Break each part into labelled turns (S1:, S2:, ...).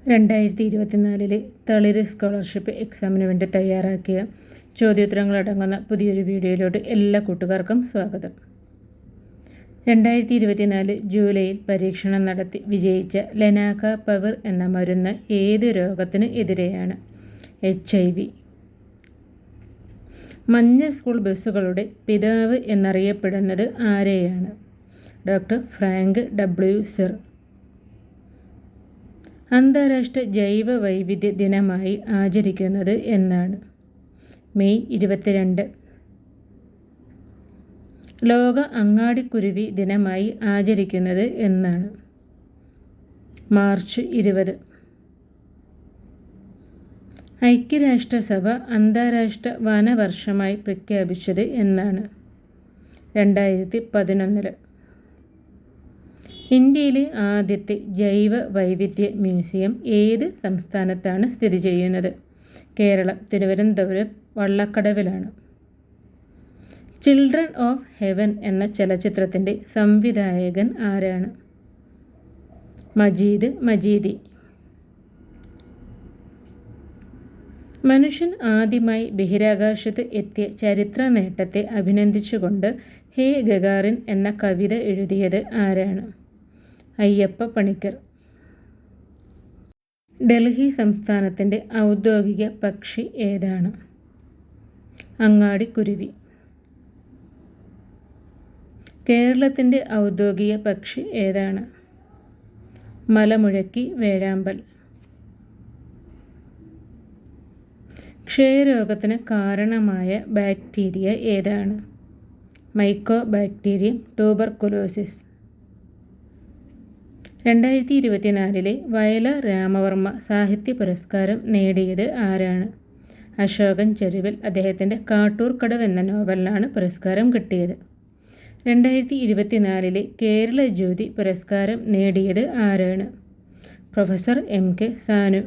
S1: 2024 തളിര് scholarship എക്സാമിന് വേണ്ടി തയ്യാറാക്കിയ ചോദ്യോത്തരങ്ങളടങ്ങുന്ന പുതിയൊരു വീഡിയോയിലോട്ട് എല്ലാ കൂട്ടുകാർക്കും സ്വാഗതം. 2024 ജൂലൈയിൽ പരീക്ഷണം നടത്തി വിജയിച്ച ലെനാകാപവിർ എന്ന മരുന്ന് ഏത് രോഗത്തിന് എതിരെയാണ്? HIV. മഞ്ഞ സ്കൂൾ ബസ്സുകളുടെ പിതാവ് എന്നറിയപ്പെടുന്നത് ആരെയാണ്? Doctor Frank W. സിർ. അന്താരാഷ്ട്ര ജൈവ വൈവിധ്യ ദിനമായി ആചരിക്കുന്നത് എന്നാണ്? മെയ് 22. ലോക അങ്ങാടിക്കുരുവി ദിനമായി ആചരിക്കുന്നത് എന്നാണ്? മാർച്ച് 20. ഐക്യരാഷ്ട്രസഭ അന്താരാഷ്ട്ര വനവർഷമായി പ്രഖ്യാപിച്ചത് എന്നാണ്? 2011. ഇന്ത്യയിലെ ആദ്യത്തെ ജൈവ വൈവിധ്യ മ്യൂസിയം ഏത് സംസ്ഥാനത്താണ് സ്ഥിതി ചെയ്യുന്നത്? കേരളം, തിരുവനന്തപുരം, വള്ളക്കടവിലാണ്. ചിൽഡ്രൻ ഓഫ് ഹെവൻ എന്ന ചലച്ചിത്രത്തിൻ്റെ സംവിധായകൻ ആരാണ്? മജീദ് മജീദി. മനുഷ്യൻ ആദ്യമായി ബഹിരാകാശത്ത് എത്തിയ ചരിത്ര നേട്ടത്തെ അഭിനന്ദിച്ചുകൊണ്ട് ഹേ ഗഗാറിൻ എന്ന കവിത എഴുതിയത് ആരാണ്? അയ്യപ്പ പണിക്കർ. ഡൽഹി സംസ്ഥാനത്തിൻ്റെ ഔദ്യോഗിക പക്ഷി ഏതാണ്? അങ്ങാടിക്കുരുവി. കേരളത്തിൻ്റെ ഔദ്യോഗിക പക്ഷി ഏതാണ്? മലമുഴക്കി വേഴാമ്പൽ. ക്ഷയരോഗത്തിന് കാരണമായ ബാക്ടീരിയ ഏതാണ്? Mycobacterium tuberculosis. 2024 വയലാർ രാമവർമ്മ സാഹിത്യ പുരസ്കാരം നേടിയത് ആരാണ്? അശോകൻ ചെരുവിൽ. അദ്ദേഹത്തിൻ്റെ കാട്ടൂർക്കടവ് എന്ന നോവലിനാണ് പുരസ്കാരം കിട്ടിയത്. 2024 കേരള ജ്യോതി പുരസ്കാരം നേടിയത് ആരാണ്? Professor MK Sanu.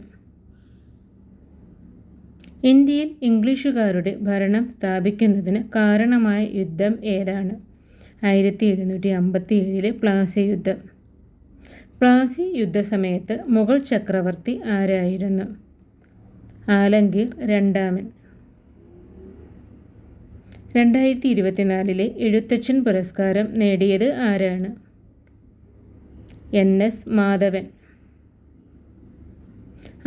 S1: ഇന്ത്യയിൽ ഇംഗ്ലീഷുകാരുടെ ഭരണം സ്ഥാപിക്കുന്നതിന് കാരണമായ യുദ്ധം ഏതാണ്? 1757 പ്ലാസി യുദ്ധം. പ്ലാസി യുദ്ധസമയത്ത് മുഗൾ ചക്രവർത്തി ആരായിരുന്നു? ആലംഗീർ രണ്ടാമൻ. 2024 എഴുത്തച്ഛൻ പുരസ്കാരം നേടിയത് ആരാണ്? NS മാധവൻ.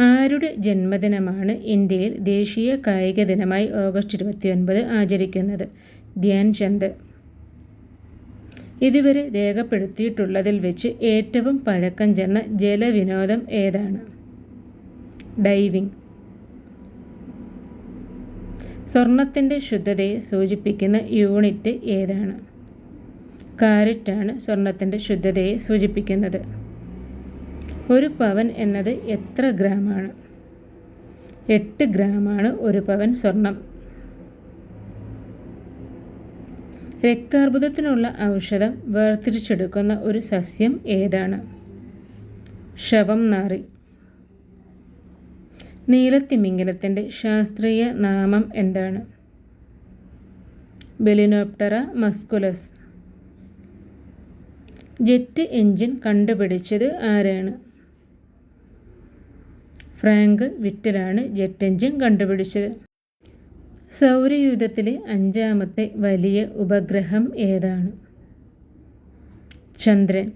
S1: ആരുടെ ജന്മദിനമാണ് ഇന്ത്യയിൽ ദേശീയ കായിക ദിനമായി ഓഗസ്റ്റ് 29 ആചരിക്കുന്നത്? ധ്യാൻ ചന്ദ്. ഇതുവരെ രേഖപ്പെടുത്തിയിട്ടുള്ളതിൽ വെച്ച് ഏറ്റവും പഴക്കം ചെന്ന ജലവിനോദം ഏതാണ്? ഡൈവിംഗ്. സ്വർണത്തിൻ്റെ ശുദ്ധതയെ സൂചിപ്പിക്കുന്ന യൂണിറ്റ് ഏതാണ്? കാരറ്റാണ് സ്വർണത്തിൻ്റെ ശുദ്ധതയെ സൂചിപ്പിക്കുന്നത്. ഒരു പവൻ എന്നത് എത്ര ഗ്രാമാണ്? 8 ഗ്രാമാണ് ഒരു പവൻ സ്വർണം. രക്താർബുദത്തിനുള്ള ഔഷധം വേർതിരിച്ചെടുക്കുന്ന ഒരു സസ്യം ഏതാണ്? ശവം നാറി. നീലത്തിമിംഗലത്തിൻ്റെ ശാസ്ത്രീയ നാമം എന്താണ്? ബെലിനോപ്റ്ററ മസ്കുലസ്. ജെറ്റ് എഞ്ചിൻ കണ്ടുപിടിച്ചത് ആരാണ്? ഫ്രാങ്ക് വിറ്റലാണ് ജെറ്റ് എഞ്ചിൻ കണ്ടുപിടിച്ചത്. സൗരയൂഥത്തിലെ 5ാമത്തെ വലിയ ഉപഗ്രഹം ഏതാണ്? ചന്ദ്രൻ.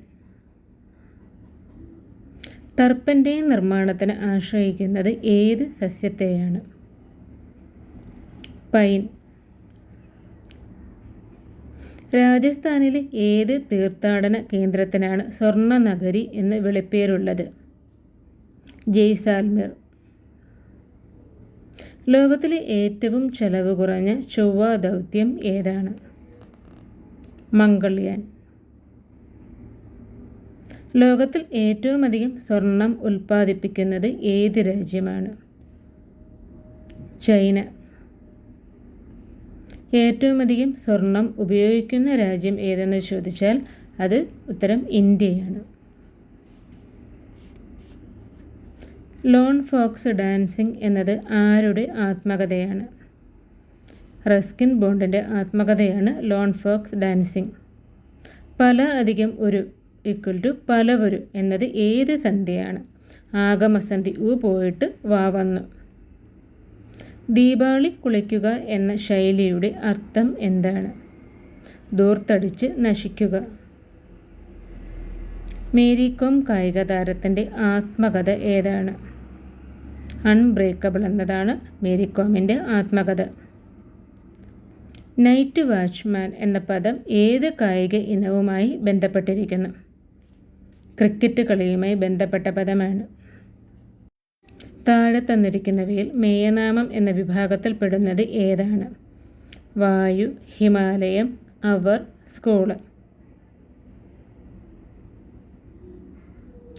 S1: ടർപ്പൻ്റെയിൻ നിർമ്മാണത്തിന് ആശ്രയിക്കുന്നത് ഏത് സസ്യത്തെയാണ്? പൈൻ. രാജസ്ഥാനിലെ ഏത് തീർത്ഥാടന കേന്ദ്രത്തിനാണ് സ്വർണ്ണ നഗരി എന്ന് വിളിപ്പേരുള്ളത്? ജയ്സാൽമീർ. ലോകത്തിലെ ഏറ്റവും ചെലവ് കുറഞ്ഞ ചൊവ്വ ദൗത്യം ഏതാണ്? മംഗൾയാൻ. ലോകത്തിൽ ഏറ്റവും അധികം സ്വർണം ഉൽപ്പാദിപ്പിക്കുന്നത് ഏത് രാജ്യമാണ്? ചൈന. ഏറ്റവും അധികം സ്വർണം ഉപയോഗിക്കുന്ന രാജ്യം ഏതെന്ന് ചോദിച്ചാൽ അത് ഉത്തരം ഇന്ത്യയാണ്. ലോൺ ഫോക്സ് ഡാൻസിംഗ് എന്നത് ആരുടെ ആത്മകഥയാണ്? റസ്കിൻ ബോണ്ടിൻ്റെ ആത്മകഥയാണ് ലോൺ ഫോക്സ് ഡാൻസിംഗ്. പല അധികം ഒരു = പലവരു എന്നത് ഏത് സംഖ്യയാണ്? ആഗമസന്ധി ഊ പോയിട്ട് വാ വന്നു. ദീപാവളി കുളിക്കുക എന്ന ശൈലിയുടെ അർത്ഥം എന്താണ്? ധൂർത്തടിച്ച് നശിക്കുക. മേരി കോം കായിക താരത്തിൻ്റെ ആത്മകഥ ഏതാണ്? അൺബ്രേക്കബിൾ എന്നതാണ് മേരി കോമിൻ്റെ ആത്മകഥ. നൈറ്റ് വാച്ച്മാൻ എന്ന പദം ഏത് കായിക ഇനവുമായി ബന്ധപ്പെട്ടിരിക്കുന്നു? ക്രിക്കറ്റ് കളിയുമായി ബന്ധപ്പെട്ട പദമാണ്. താഴെ തന്നിരിക്കുന്നവയിൽ മേയനാമം എന്ന വിഭാഗത്തിൽപ്പെടുന്നത് ഏതാണ്? വായു, ഹിമാലയം, അവർ, സ്കൂള്.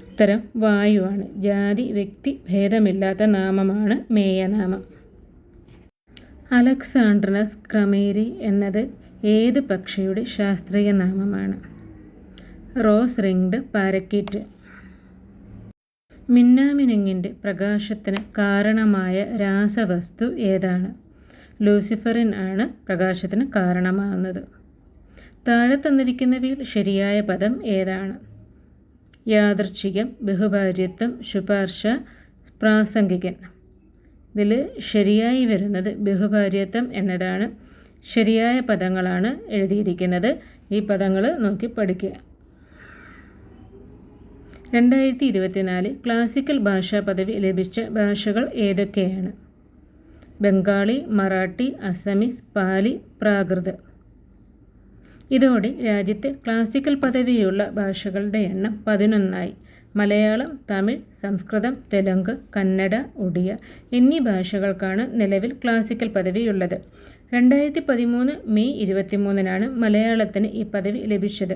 S1: ഉത്തരം വായുവാണ്. ജാതി വ്യക്തി ഭേദമില്ലാത്ത നാമമാണ് മേയനാമം. അലക്സാണ്ട്രസ് ക്രമേരി എന്നത് ഏത് പക്ഷിയുടെ ശാസ്ത്രീയ നാമമാണ്? Rose ringed parakeet. മിന്നാമിനുങ്ങിൻ്റെ പ്രകാശത്തിന് കാരണമായ രാസവസ്തു ഏതാണ്? ലൂസിഫറിൻ ആണ് പ്രകാശത്തിന് കാരണമാകുന്നത്. താഴെ തന്നിരിക്കുന്നവയിൽ ശരിയായ പദം ഏതാണ്? യാദൃച്ഛികം, ബഹുഭാര്യത്വം, ശുപാർശ, പ്രാസംഗികൻ. ഇതിൽ ശരിയായി വരുന്നത് ബഹുഭാര്യത്വം എന്നതാണ്. ശരിയായ പദങ്ങളാണ് എഴുതിയിരിക്കുന്നത്. ഈ പദങ്ങൾ നോക്കി പഠിക്കുക. 2024 ക്ലാസിക്കൽ ഭാഷാ പദവി ലഭിച്ച ഭാഷകൾ ഏതൊക്കെയാണ്? ബംഗാളി, മറാഠി, അസമീസ്, പാലി, പ്രാകൃത്. ഇതോടെ രാജ്യത്തെ ക്ലാസിക്കൽ പദവിയുള്ള ഭാഷകളുടെ എണ്ണം 11ആയി. മലയാളം, തമിഴ്, സംസ്കൃതം, തെലുങ്ക്, കന്നഡ, ഒഡിയ എന്നീ ഭാഷകൾക്കാണ് നിലവിൽ ക്ലാസിക്കൽ പദവിയുള്ളത്. 2013 മെയ് 23 മലയാളത്തിന് ഈ പദവി ലഭിച്ചത്.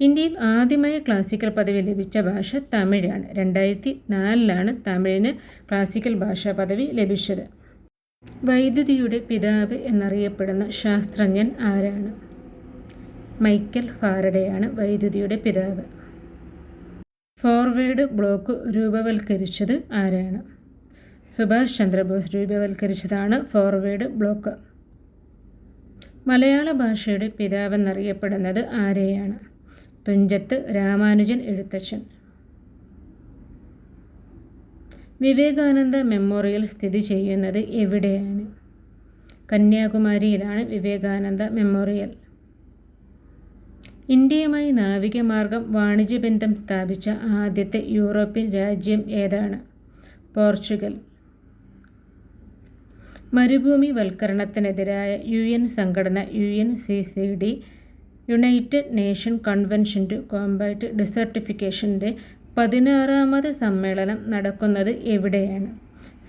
S1: ഇന്ത്യയിൽ ആദ്യമായി ക്ലാസിക്കൽ പദവി ലഭിച്ച ഭാഷ തമിഴാണ്. 2004 തമിഴിന് ക്ലാസിക്കൽ ഭാഷാ പദവി ലഭിച്ചത്. വൈദ്യുതിയുടെ പിതാവ് എന്നറിയപ്പെടുന്ന ശാസ്ത്രജ്ഞൻ ആരാണ്? മൈക്കൽ ഫാരഡെയാണ് വൈദ്യുതിയുടെ പിതാവ്. ഫോർവേഡ് ബ്ലോക്ക് രൂപവൽക്കരിച്ചത് ആരാണ്? സുഭാഷ് ചന്ദ്രബോസ് രൂപവൽക്കരിച്ചതാണ് ഫോർവേഡ് ബ്ലോക്ക്. മലയാള ഭാഷയുടെ പിതാവെന്നറിയപ്പെടുന്നത് ആരെയാണ്? തുഞ്ചത്ത് രാമാനുജൻ എഴുത്തച്ഛൻ. വിവേകാനന്ദ മെമ്മോറിയൽ സ്ഥിതി ചെയ്യുന്നത് എവിടെയാണ്? കന്യാകുമാരിയിലാണ് വിവേകാനന്ദ മെമ്മോറിയൽ. ഇന്ത്യയുമായി നാവികമാർഗം വാണിജ്യബന്ധം സ്ഥാപിച്ച ആദ്യത്തെ യൂറോപ്യൻ രാജ്യം ഏതാണ്? പോർച്ചുഗൽ. മരുഭൂമിവൽക്കരണത്തിനെതിരായ UN സംഘടന UNCCD United Nation Convention to combat ഡിസർട്ടിഫിക്കേഷൻ്റെ 16ാമത് സമ്മേളനം നടക്കുന്നത് എവിടെയാണ്?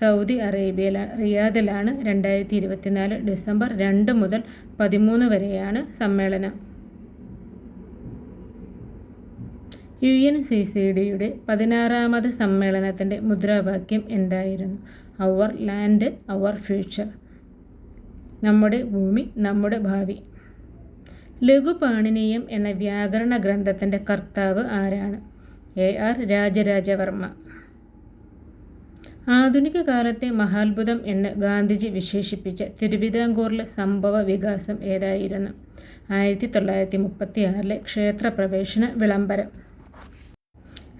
S1: Saudi Arabia റിയാദിലാണ്. 2024 ഡിസംബർ 2 മുതൽ 13 വരെയാണ് സമ്മേളനം. UNCCDയുടെ 16ാമത് സമ്മേളനത്തിൻ്റെ മുദ്രാവാക്യം എന്തായിരുന്നു? Our land our future. നമ്മുടെ ഭൂമി നമ്മുടെ ഭാവി. ലഘുപാണിനീയം എന്ന വ്യാകരണ ഗ്രന്ഥത്തിൻ്റെ കർത്താവ് ആരാണ്? AR രാജരാജവർമ്മ. ആധുനിക കാലത്തെ മഹാത്ഭുതം എന്ന് ഗാന്ധിജി വിശേഷിപ്പിച്ച തിരുവിതാംകൂറിലെ സംഭവ വികാസം ഏതായിരുന്നു? 1936 ക്ഷേത്രപ്രവേശന വിളംബരം.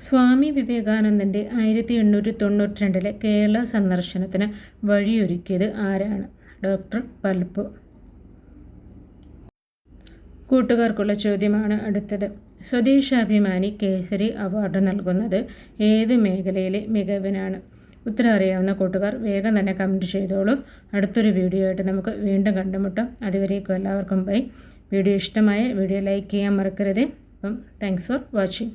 S1: സ്വാമി വിവേകാനന്ദൻ്റെ 1892 കേരള സന്ദർശനത്തിന് വഴിയൊരുക്കിയത് ആരാണ്? ഡോക്ടർ പൽപു. കൂട്ടുകാർക്കുള്ള ചോദ്യമാണ് അടുത്തത്. സ്വദേശാഭിമാനി കേസരി അവാർഡ് നൽകുന്നത് ഏത് മേഖലയിലെ മികവിനാണ്? ഉത്തരം അറിയാവുന്ന കൂട്ടുകാർ വേഗം തന്നെ കമൻറ്റ് ചെയ്തോളൂ. അടുത്തൊരു വീഡിയോ ആയിട്ട് നമുക്ക് വീണ്ടും കണ്ടുമുട്ടാം. അതുവരേക്കും എല്ലാവർക്കും ബൈ. വീഡിയോ ഇഷ്ടമായ വീഡിയോ ലൈക്ക് ചെയ്യാൻ മറക്കരുത്. അപ്പം താങ്ക്സ് ഫോർ വാച്ചിങ്.